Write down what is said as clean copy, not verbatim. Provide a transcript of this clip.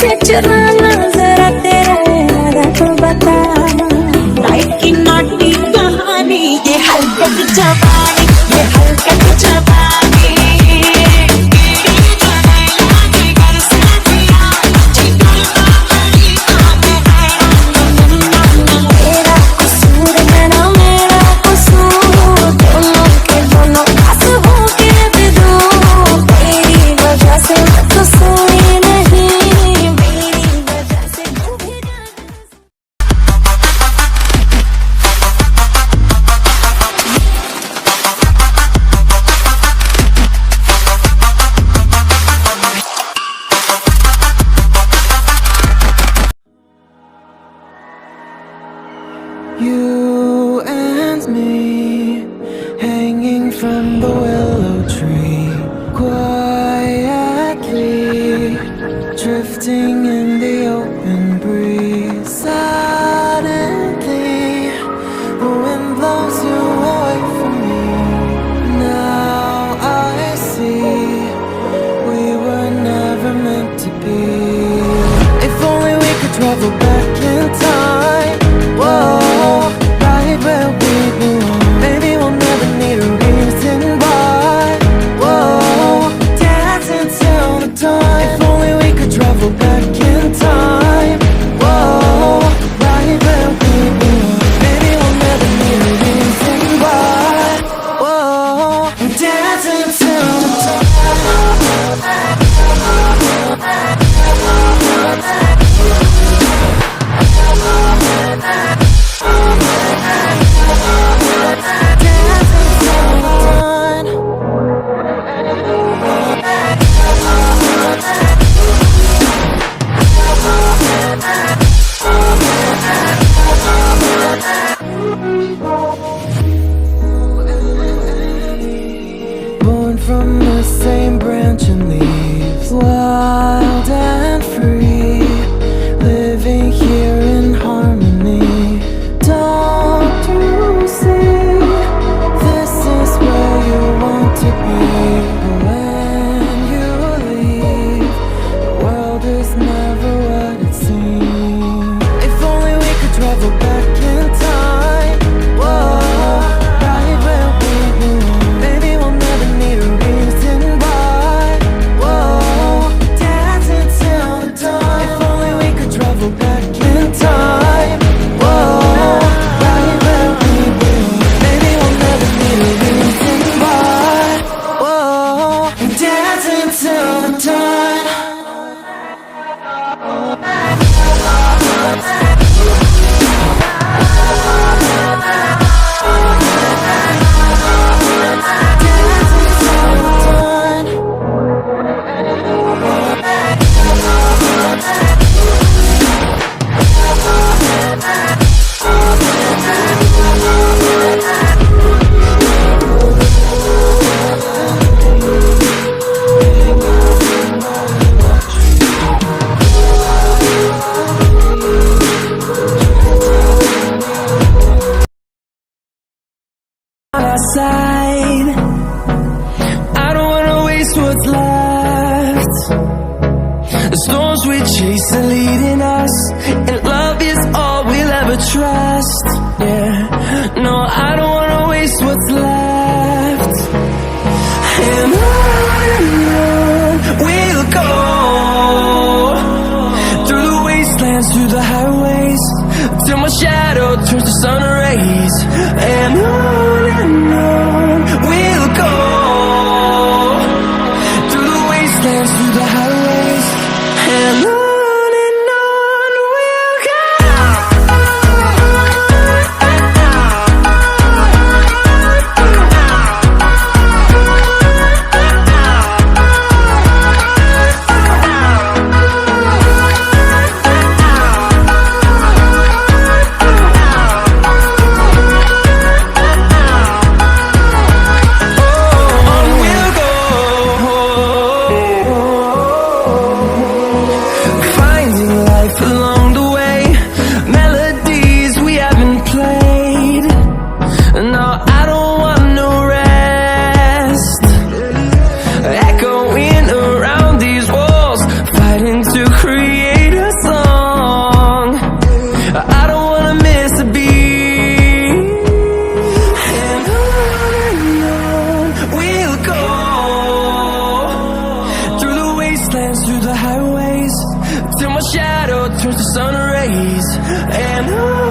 मुझे चुराना जरा तेरा इरादा तो बता। लाइफ की नाटी कहानी ये हलकत जवानी, ये हलकत जवानी। मेरा कसूर है ना मेरा कसूर, दोनों के दोनों पास हो के दे दो। तेरी वजह से मैं तो सोई नहीं, मेरी वजह से तू भी You and me, hanging from the willow tree, quietly drifting in the open breeze. Suddenly, the wind blows you away from me. Now I see we were never meant to be. If only we could travel back in time. Whoa, right where we belong. Maybe we'll never need a reason why. Whoa, dancing till the dawn. If only we could travel back in time. Whoa, right where we belong. Maybe we'll never need a reason why. Whoa, dancing till the dawn. Born from the same branch and leaves, wild and free, living here in harmony. Don't you see, this is where you want to be. When you leave, the world is never what it seems. If only we could travel back in time. Whoa, right where we belong. Maybe we'll never need a reason why. Whoa, dancing till the dawn. If only we could travel back in time. Whoa, right where we belong. Maybe we'll never need a reason why. Whoa, dancing till the dawn. Side, I don't wanna waste what's left. The storms we chase are leading us, and love is all we'll ever trust. Yeah, no, I don't wanna waste what's left. And on we'll go, through the wastelands, through the highways, till my shadow turns to sun rays. And on we'll go, through the wastelands, through the highways, and on we'll go. to create till my shadow turns to sun rays. And